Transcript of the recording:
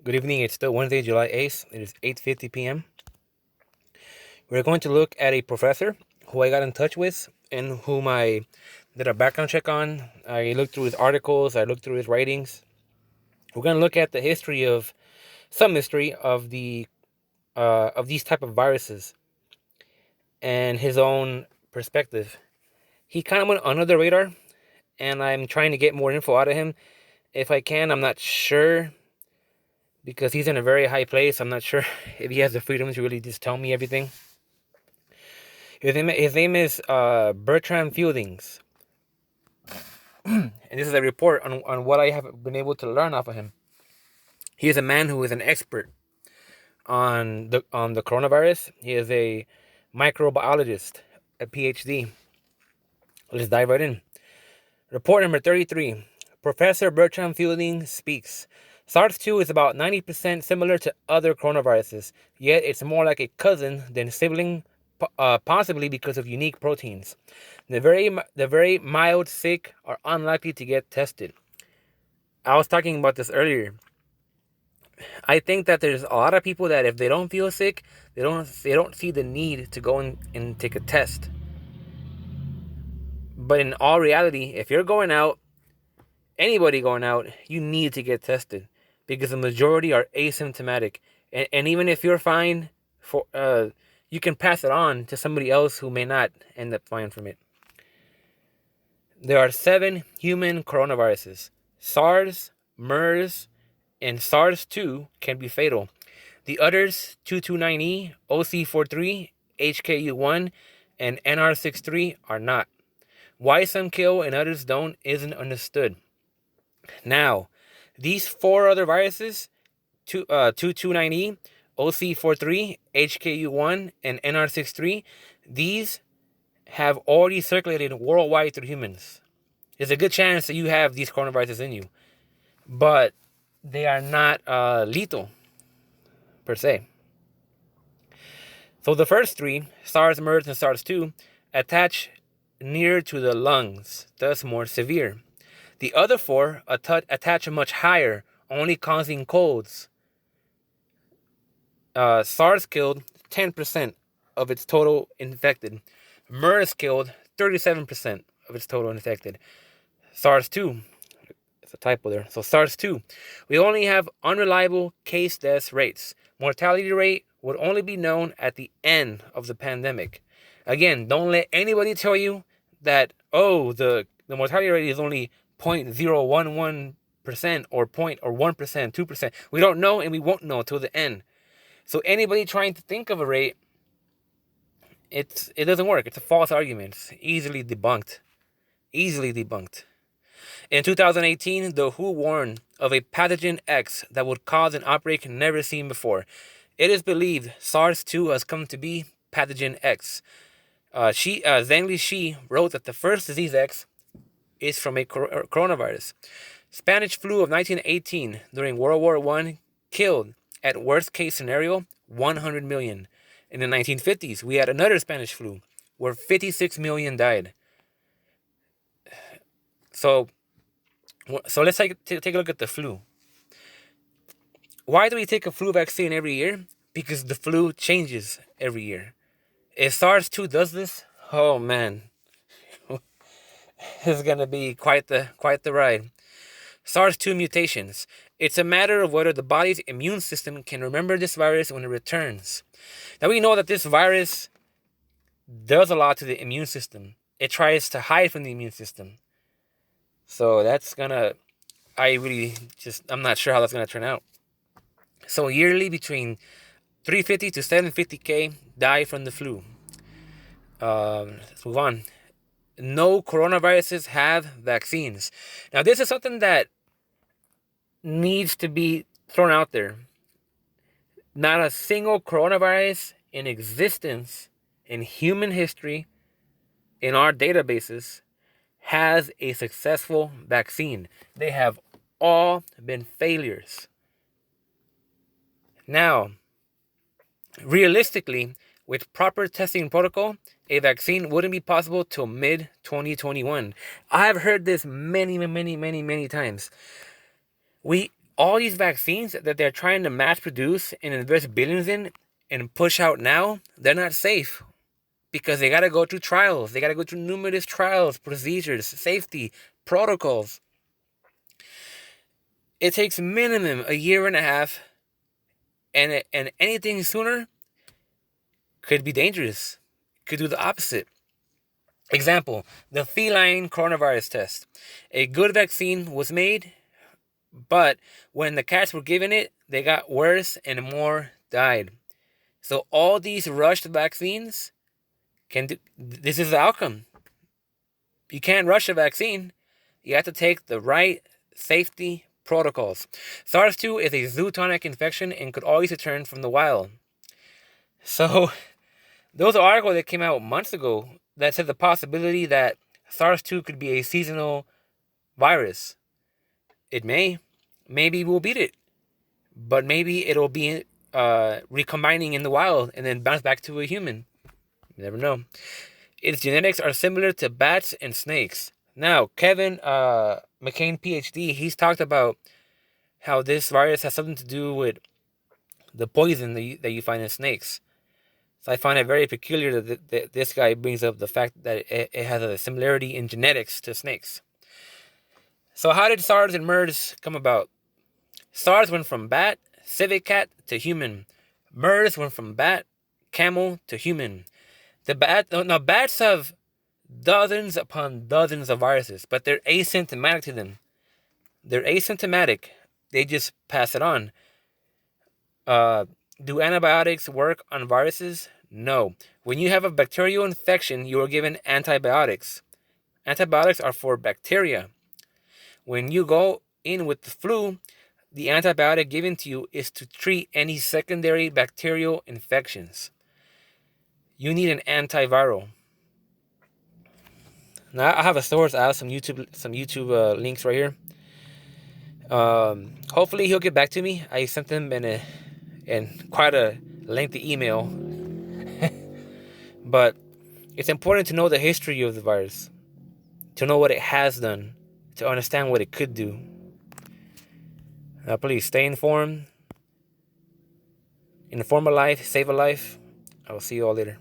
Good evening. It's still Wednesday, July 8th. It is 8:50 p.m. We're going to look at a professor who I got in touch with and whom I did a background check on. I looked through his articles. I looked through his writings. We're going to look at the history of some history of these type of viruses and his own perspective. He kind of went under the radar, and I'm trying to get more info out of him if I can. I'm not sure because he's in a very high place. I'm not sure if he has the freedom to really just tell me everything. His name is Bertram Fieldings. And this is a report on what I have been able to learn off of him. He is a man who is an expert on the coronavirus. He is a microbiologist, a PhD. Let's dive right in. Report number 33. Professor Bertram Fielding speaks. SARS-2 is about 90% similar to other coronaviruses, yet it's more like a cousin than sibling, possibly because of unique proteins. The very mild sick are unlikely to get tested. I was talking about this earlier. I think that there's a lot of people that if they don't feel sick, they don't see the need to go and take a test. But in all reality, if you're going out, anybody going out, you need to get tested because the majority are asymptomatic. And even if you're fine, you can pass it on to somebody else who may not end up fine from it. There are 7 human coronaviruses. SARS, MERS, and SARS-2 can be fatal. The others, 229E, OC43, HKU1, and NR63 are not. Why some kill and others don't isn't understood. Now, these 4 other viruses, 229E, OC43, HKU1, and NR63, these have already circulated worldwide through humans. There's a good chance that you have these coronaviruses in you, but they are not lethal, per se. So the first 3, SARS, MERS, and SARS-2, attach near to the lungs, thus more severe. The other 4 attach much higher, only causing colds. SARS killed 10% of its total infected. MERS killed 37% of its total infected. SARS-2, it's a typo there. So SARS-2, we only have unreliable case death rates. Mortality rate would only be known at the end of the pandemic. Again, don't let anybody tell you that, the mortality rate is only 0.011% or 1%, 2%. We don't know and we won't know till the end. So anybody trying to think of a rate, it doesn't work. It's a false argument. It's easily debunked. In 2018, the WHO warned of a pathogen X that would cause an outbreak never seen before. It is believed SARS-2 has come to be pathogen X. Zhengli Shi wrote that the first disease X is from a coronavirus. Spanish flu of 1918 during World War I killed, at worst case scenario, 100 million. In the 1950s, we had another Spanish flu where 56 million died. So let's take a look at the flu. Why do we take a flu vaccine every year? Because the flu changes every year. If SARS-2 does this, oh man, it's gonna be quite the ride. SARS-2 mutations. It's a matter of whether the body's immune system can remember this virus when it returns. Now we know that this virus does a lot to the immune system. It tries to hide from the immune system. So I'm not sure how that's gonna turn out. So yearly between 350 to 750K die from the flu. Let's move on. No coronaviruses have vaccines. Now this is something that needs to be thrown out there. Not a single coronavirus in existence in human history, in our databases, has a successful vaccine. They have all been failures. Now, realistically, with proper testing protocol, a vaccine wouldn't be possible till mid-2021. I've heard this many times. All these vaccines that they're trying to mass produce and invest billions in and push out now, they're not safe because they got to go through trials. They got to go through numerous trials, procedures, safety, protocols. It takes minimum a year and a half, and anything sooner could be dangerous, could do the opposite. Example, the feline coronavirus test. A good vaccine was made, but when the cats were given it, they got worse and more died. So all these rushed vaccines can do, this is the outcome. You can't rush a vaccine. You have to take the right safety protocols. SARS-2 is a zoonotic infection and could always return from the wild. So there was an article that came out months ago that said the possibility that SARS-2 could be a seasonal virus. It may. Maybe we'll beat it. But maybe it'll be recombining in the wild and then bounce back to a human. You never know. Its genetics are similar to bats and snakes. Now, Kevin McCain, PhD, he's talked about how this virus has something to do with the poison that you find in snakes. So I find it very peculiar that this guy brings up the fact that it has a similarity in genetics to snakes. So how did SARS and MERS come about? SARS went from bat, civet cat to human. MERS went from bat, camel to human. Bats have dozens upon dozens of viruses, but they're asymptomatic to them. They're asymptomatic. They just pass it on. Do antibiotics work on viruses? No. When you have a bacterial infection, you are given antibiotics. Antibiotics are for bacteria. When you go in with the flu, the antibiotic given to you is to treat any secondary bacterial infections. You need an antiviral. Now I have a source. I have some YouTube links right here. Hopefully he'll get back to me. I sent him in quite a lengthy email. But it's important to know the history of the virus, to know what it has done, to understand what it could do. Now please stay informed. Inform a life, save a life. I will see you all later.